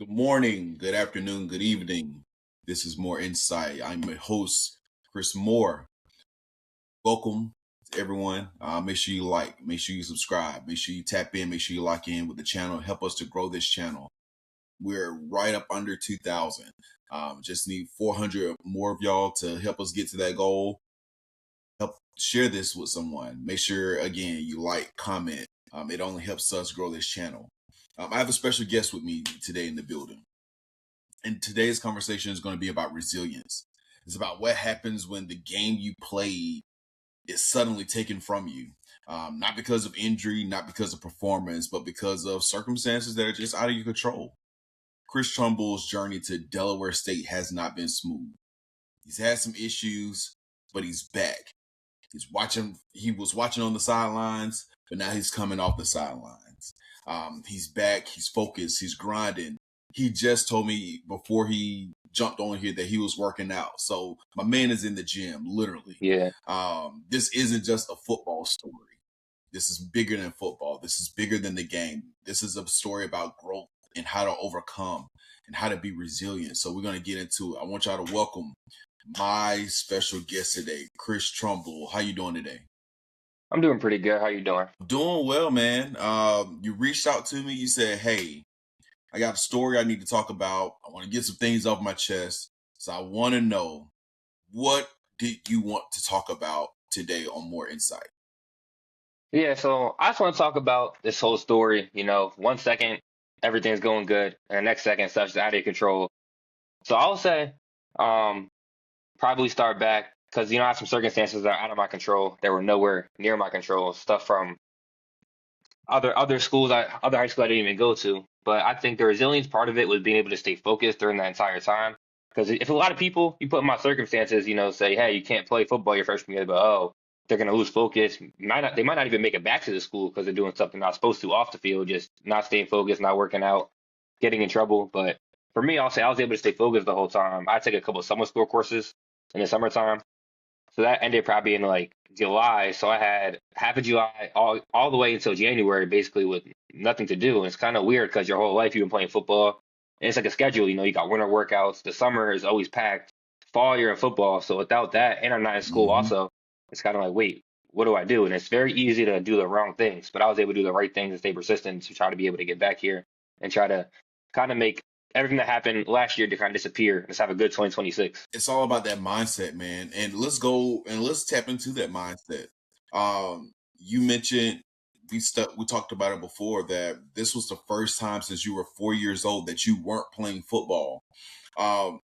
Good morning, good afternoon, good evening. This is More Insight. I'm your host, Chris Moore. Welcome to everyone. Make sure you like, make sure you subscribe, make sure you tap in, make sure you lock in with the channel. Help us to grow this channel. We're right up under 2,000. Just need 400 more of y'all to help us get to that goal. Help share this with someone. Make sure, again, you like, comment. It only helps us grow this channel. I have a special guest with me today in the building. And today's conversation is going to be about resilience. It's about what happens when the game you played is suddenly taken from you. Not because of injury, not because of performance, but because of circumstances that are just out of your control. Chris Trumbull's journey to Delaware State has not been smooth. He's had some issues, but he's back. He was watching on the sidelines, but now he's coming off the sidelines. He's back, he's focused, he's grinding. He just told me before he jumped on here that he was working out. So my man is in the gym, literally. Yeah. This isn't just a football story. This is bigger than football. This is bigger than the game. This is a story about growth and how to overcome and how to be resilient. So we're going to get into it. I want y'all to welcome my special guest today, Chris Trumbull. How you doing today? I'm doing pretty good. How you doing? Doing well, man. You reached out to me. You said, hey, I got a story I need to talk about. I want to get some things off my chest. So I want to know, what did you want to talk about today on More Insight? Yeah, so I just want to talk about this whole story. 1 second, everything's going good, and the next second, stuff's out of your control. So I'll say, probably start back because I have some circumstances that are out of my control that were nowhere near my control. Stuff from other schools, other high school I didn't even go to. But I think the resilience part of it was being able to stay focused during that entire time. Because if a lot of people you put in my circumstances, say, hey, you can't play football your freshman year, but they're gonna lose focus. They might not even make it back to the school because they're doing something not supposed to off the field, just not staying focused, not working out, getting in trouble. But for me, I'll say I was able to stay focused the whole time. I took a couple of summer school courses in the summertime. So that ended probably in like July. So I had half of July all the way until January, basically with nothing to do. And it's kind of weird because your whole life you've been playing football. And it's like a schedule, you got winter workouts. The summer is always packed. Fall you're in football. So without that, and I'm not in school also, it's kind of like, wait, what do I do? And it's very easy to do the wrong things. But I was able to do the right things and stay persistent to try to be able to get back here and try to kind of make everything that happened last year to kind of disappear. Let's have a good 2026. It's all about that mindset, man. And let's go and let's tap into that mindset. You mentioned we talked about it before that this was the first time since you were 4 years old that you weren't playing football. Um,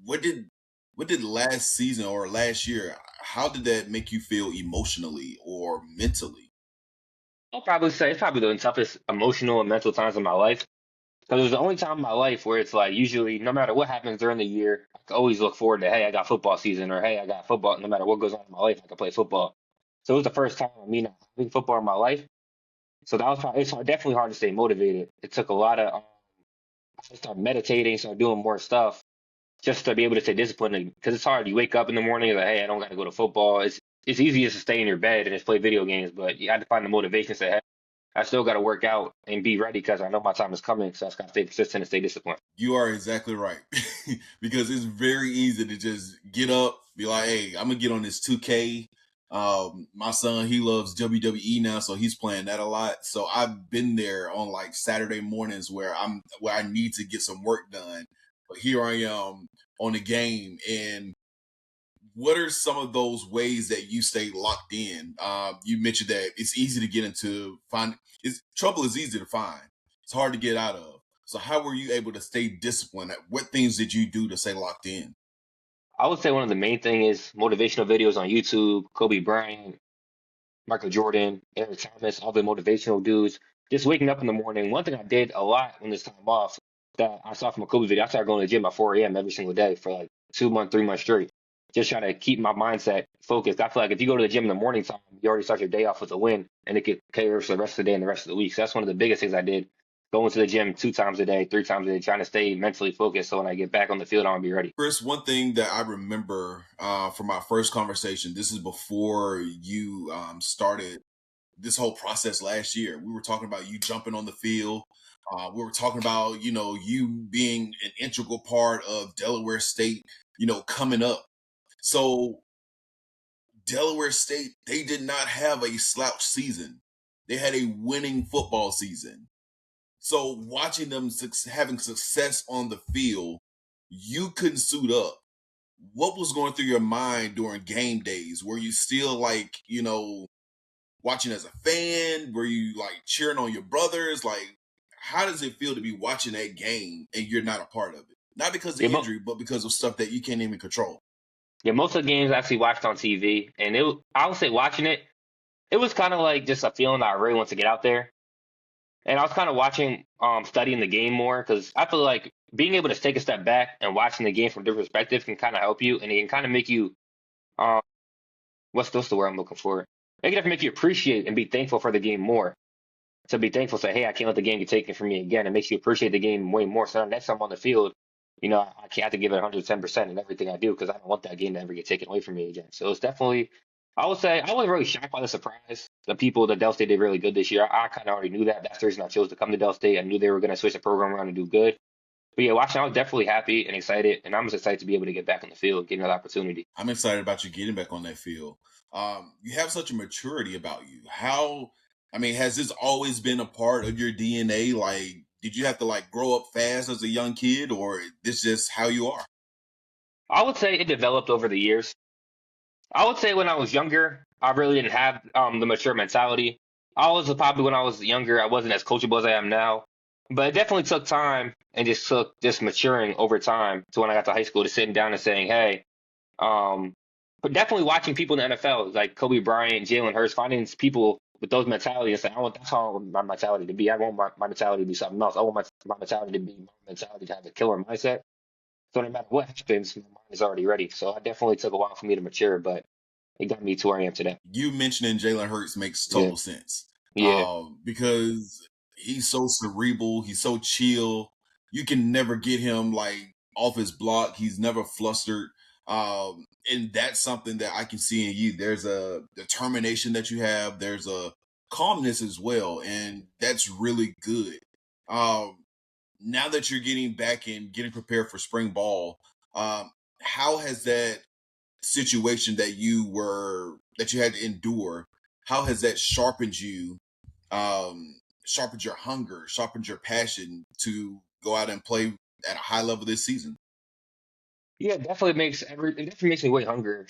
what did last season or last year? How did that make you feel emotionally or mentally? I'll probably say it's probably the toughest emotional and mental times of my life. Because it was the only time in my life where it's like usually no matter what happens during the year, I can always look forward to, hey, I got football season, or hey, I got football. No matter what goes on in my life, I can play football. So it was the first time of me not having football in my life. So that was probably, definitely hard to stay motivated. It took a lot of, I started meditating, started doing more stuff just to be able to stay disciplined. Because it's hard. You wake up in the morning, you're like, hey, I don't got to go to football. It's easy just to stay in your bed and just play video games, but you had to find the motivation to say, hey, I still got to work out and be ready because I know my time is coming. So I just got to stay persistent and stay disciplined. You are exactly right. Because it's very easy to just get up, be like, hey, I'm gonna get on this 2K. My son, he loves WWE now, so he's playing that a lot. So I've been there on like Saturday mornings where I need to get some work done. But here I am on the game. And what are some of those ways that you stay locked in? You mentioned that it's easy to get into trouble is easy to find. It's hard to get out of. So how were you able to stay disciplined? What things did you do to stay locked in? I would say one of the main thing is motivational videos on YouTube, Kobe Bryant, Michael Jordan, Eric Thomas, all the motivational dudes. Just waking up in the morning. One thing I did a lot when this time off that I saw from a Kobe video, I started going to the gym at 4 a.m. every single day for like 2 months, 3 months straight. Just trying to keep my mindset focused. I feel like if you go to the gym in the morning time, you already start your day off with a win, and it could carry over for the rest of the day and the rest of the week. So that's one of the biggest things I did. Going to the gym 2 times a day, 3 times a day, trying to stay mentally focused. So when I get back on the field, I want to be ready. Chris, one thing that I remember from our first conversation, this is before you started this whole process last year. We were talking about you jumping on the field. We were talking about, you being an integral part of Delaware State, coming up. So Delaware State, they did not have a slouch season. They had a winning football season. So watching them having success on the field, you couldn't suit up. What was going through your mind during game days? Were you still like, watching as a fan? Were you like cheering on your brothers? Like, how does it feel to be watching that game and you're not a part of it? Not because of Yeah, injury, but because of stuff that you can't even control. yeah, most of the games I actually watched on TV, and I would say watching it, it was kind of like just a feeling that I really want to get out there. And I was kind of watching, studying the game more because I feel like being able to take a step back and watching the game from different perspectives can kind of help you, and it can kind of make you, um, what's the word I'm looking for? It can definitely make you appreciate and be thankful for the game more. To be thankful, say, hey, I can't let the game get taken from me again. It makes you appreciate the game way more. So next time I'm on the field, I can't have to give it 110% in everything I do because I don't want that game to ever get taken away from me again. So it's definitely, I would say, I wasn't really shocked by the surprise. The people that Del State did really good this year. I kind of already knew that. That's the reason I chose to come to Del State. I knew they were going to switch the program around and do good. But yeah, watching, I was definitely happy and excited, and I'm just excited to be able to get back on the field, get another opportunity. I'm excited about you getting back on that field. You have such a maturity about you. Has this always been a part of your DNA? Like, did you have to like grow up fast as a young kid, or this just how you are? I would say it developed over the years. I would say when I was younger, I really didn't have the mature mentality. I was probably when I was younger, I wasn't as coachable as I am now. But it definitely took time and just took just maturing over time to when I got to high school to sitting down and saying, hey, um, but definitely watching people in the NFL like Kobe Bryant, Jalen Hurts, finding people with those mentalities and saying, I want that's how I want my mentality to be. I want my mentality to be something else. I want my mentality to be my mentality to have a killer mindset. So no matter what happens, my mind is already ready. So I definitely took a while for me to mature, but it got me to where I am today. You mentioning Jalen Hurts makes Yeah. total sense. Yeah. Because he's so cerebral, he's so chill. You can never get him like off his block. He's never flustered. And that's something that I can see in you. There's a determination that you have. There's a calmness as well, and that's really good. Um, Now that you're getting back and getting prepared for spring ball, how has that situation that you had to endure, how has that sharpened your hunger, sharpened your passion to go out and play at a high level this season? Yeah, it definitely makes me way hungrier.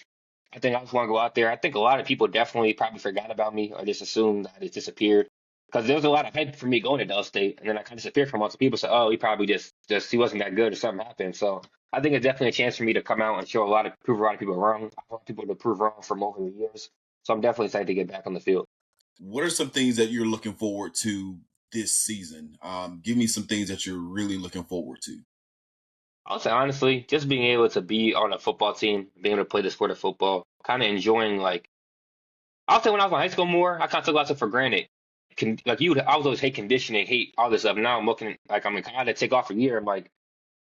I think I just want to go out there. I think a lot of people definitely probably forgot about me or just assumed that it disappeared. Because there was a lot of hype for me going to Dell State, and then I kind of disappeared from lots of people. Say, oh, he probably just he wasn't that good or something happened. So I think it's definitely a chance for me to come out and prove a lot of people wrong. I want people to prove wrong from over the years. So I'm definitely excited to get back on the field. What are some things that you're looking forward to this season? Give me some things that you're really looking forward to. I'll say honestly, just being able to be on a football team, being able to play the sport of football, kind of enjoying like I'll say when I was in high school more, I kind of took lots of for granted. I was always hate conditioning, hate all this stuff. Now I'm looking like I'm kind of take off a year. I'm like,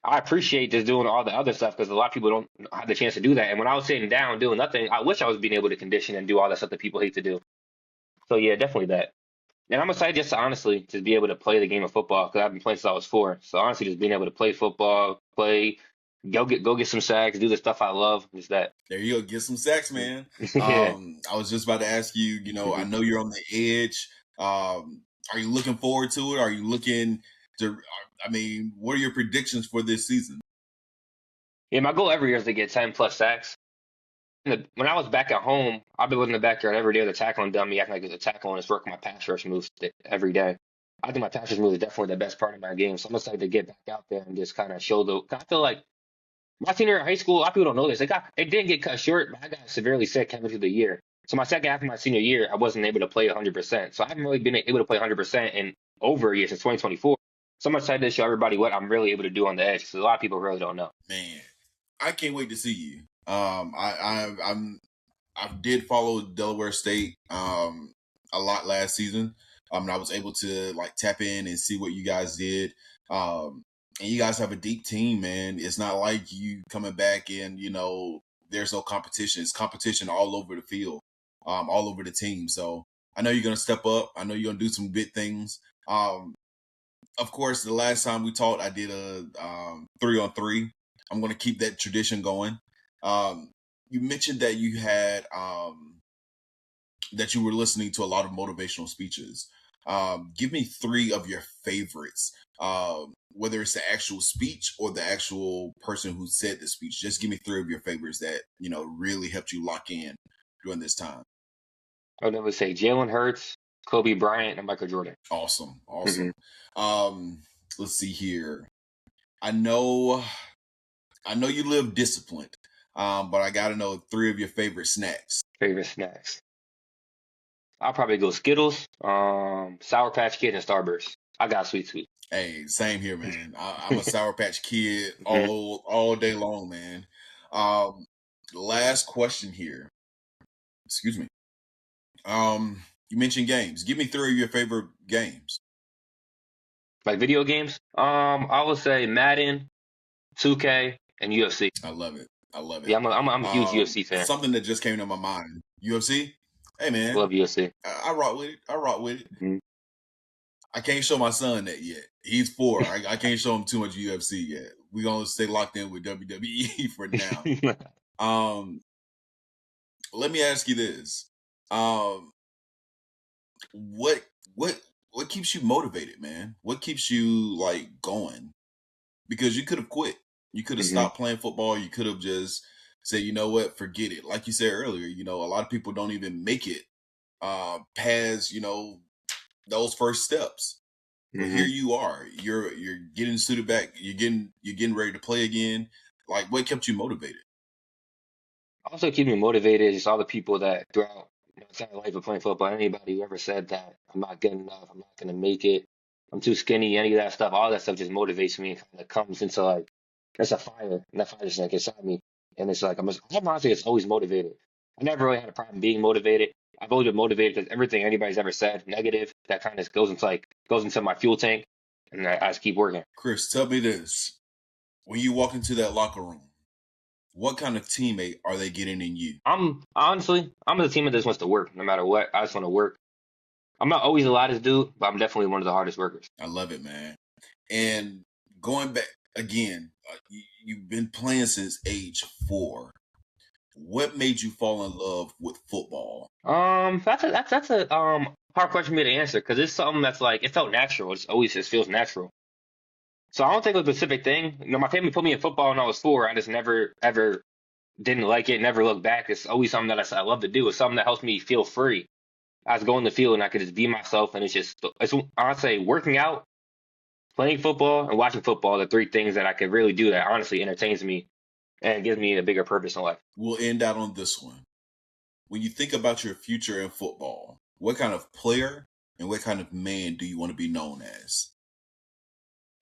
I appreciate just doing all the other stuff because a lot of people don't have the chance to do that. And when I was sitting down doing nothing, I wish I was being able to condition and do all that stuff that people hate to do. So yeah, definitely that. And I'm excited just to honestly just be able to play the game of football because I've been playing since I was 4. So honestly, just being able to play football, go get some sacks, do the stuff I love, just that. There you go, get some sacks, man. Yeah. I was just about to ask you, I know you're on the edge. Are you looking forward to it? Are you looking to, what are your predictions for this season? Yeah, my goal every year is to get 10 plus sacks. When I was back at home, I've been in the backyard every day with a tackling dummy, acting like it's a tackle and it's working my pass rush moves every day. I think my pass rush move is definitely the best part of my game. So I'm excited to get back out there and just kind of show the. 'Cause I feel like my senior year in high school, a lot of people don't know this. It didn't get cut short, but I got severely sick halfway through the year. So my second half of my senior year, I wasn't able to play 100%. So I haven't really been able to play 100% in over a year since 2024. So I'm excited to show everybody what I'm really able to do on the edge because a lot of people really don't know. Man, I can't wait to see you. I did follow Delaware State a lot last season. And I was able to like tap in and see what you guys did. And you guys have a deep team, man. It's not like you coming back and there's no competition. It's competition all over the field, all over the team. So I know you're gonna step up. I know you're gonna do some big things. Um, of course, the last time we talked, I did a 3-on-3. I'm going to keep that tradition going. You mentioned that you had that you were listening to a lot of motivational speeches. Give me three of your favorites, whether it's the actual speech or the actual person who said the speech. Just give me three of your favorites that really helped you lock in during this time. I would never say Jalen Hurts, Kobe Bryant, and Michael Jordan. Awesome, Mm-hmm. awesome. Let's see here. I know you live disciplined, but I got to know three of your favorite snacks. Favorite snacks. I'll probably go Skittles, Sour Patch Kid, and Starburst. I got sweet tooth. Hey, same here, man. I'm a Sour Patch Kid Mhm. all day long, man. Last question here. Excuse me. You mentioned games. Give me three of your favorite games. Like video games, I would say Madden, 2K, and UFC. I love it. I love it. Yeah, I'm a huge UFC fan. Something that just came to my mind. UFC. Hey, man. Love UFC. I rock with it. I rock with it. Mhm. I can't show my son that yet. He's 4. I can't show him too much UFC yet. We're gonna stay locked in with WWE for now. Let me ask you this. What what keeps you motivated, man? What keeps you like going? Because you could have quit. You could have Mhm. stopped playing football. You could have just said, you know what, forget it. Like you said earlier, a lot of people don't even make it past, those first steps. But here Mhm. you are. You're getting suited back. You're getting ready to play again. Like, what kept you motivated? Also, keep me motivated is all the people that throughout my entire life of playing football, anybody who ever said that I'm not good enough, I'm not gonna make it, I'm too skinny, any of that stuff, all that stuff just motivates me and kind of comes into like it's a fire, and that fire just like inside me, and it's like I'm honestly just always motivated. I never really had a problem being motivated. I've always been motivated because everything anybody's ever said negative that kind of goes into my fuel tank, and I just keep working. Chris, tell me this. When you walk into that locker room, what kind of teammate are they getting in you? I'm the team that just wants to work no matter what. I just want to work. I'm not always the loudest dude, but I'm definitely one of the hardest workers. I love it, man. And going back again, you've been playing since age 4. What made you fall in love with football? That's a hard question for me to answer because it's something that's like it felt natural. It's always just feels natural. So I don't think it was a specific thing. My family put me in football when I was 4. I just never ever didn't like it. Never looked back. It's always something that I love to do. It's something that helps me feel free. I was going to the field and I could just be myself, and it's I'd say working out, playing football, and watching football. The three things that I could really do that honestly entertains me and gives me a bigger purpose in life. We'll end out on this one. When you think about your future in football, what kind of player and what kind of man do you want to be known as?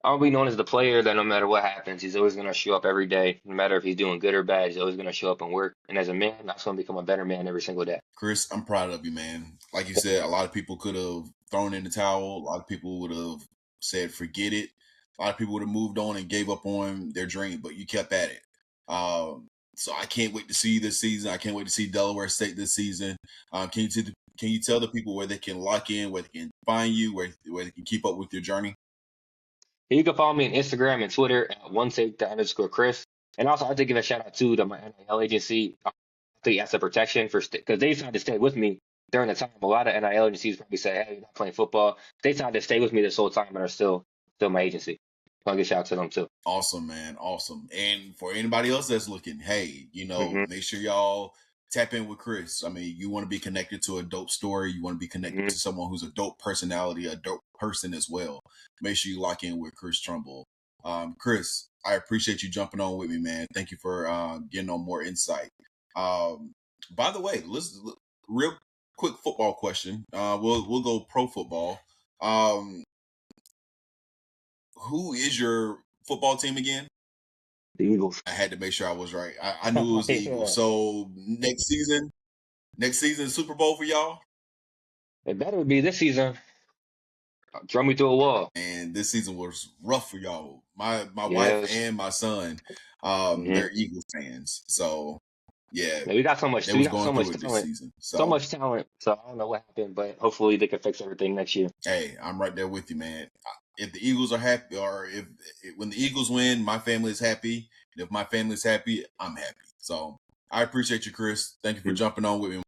I'll be known as the player that no matter what happens, he's always going to show up every day. No matter if he's doing good or bad, he's always going to show up and work. And as a man, I'm going to become a better man every single day. Chris, I'm proud of you, man. Like you said, a lot of people could have thrown in the towel. A lot of people would have said, forget it. A lot of people would have moved on and gave up on their dream, but you kept at it. So I can't wait to see you this season. I can't wait to see Delaware State this season. Can you tell the people where they can lock in, where they can find you, where they can keep up with your journey? You can follow me on Instagram and Twitter at @1safety_Chris. And also, I have to give a shout out to my NIL agency, the Asset Protection, because they decided to stay with me during the time. A lot of NIL agencies probably say, "Hey, you're not playing football." They decided to stay with me this whole time and are still my agency. So I'll give a shout out to them too. Awesome, man. Awesome. And for anybody else that's looking, hey, Hmm. make sure y'all tap in with Chris. I mean, you want to be connected to a dope story. You want to be connected Hmm. to someone who's a dope personality, a dope person as well. Make sure you lock in with Chris Trumbull. Chris, I appreciate you jumping on with me, man. Thank you for getting on more insight. By the way, let's real quick football question. We'll go pro football. Who is your football team again? The Eagles. I had to make sure I was right. I knew it was the Eagles. Yeah. So next season, Super Bowl for y'all. It better be this season. Throw me through a wall. And this season was rough for y'all. My wife Yes. and my son, Hmm. they're Eagles fans. So yeah, Yeah, we got so much. they We was got going so much through it this talent. season. So So much talent. So I don't know what happened, but hopefully they can fix everything next year. hey, I'm right there with you, man. if the Eagles are happy, or if when the Eagles win, my family is happy. And if my family is happy, I'm happy. So I appreciate you, Chris. Thank you for jumping on with me.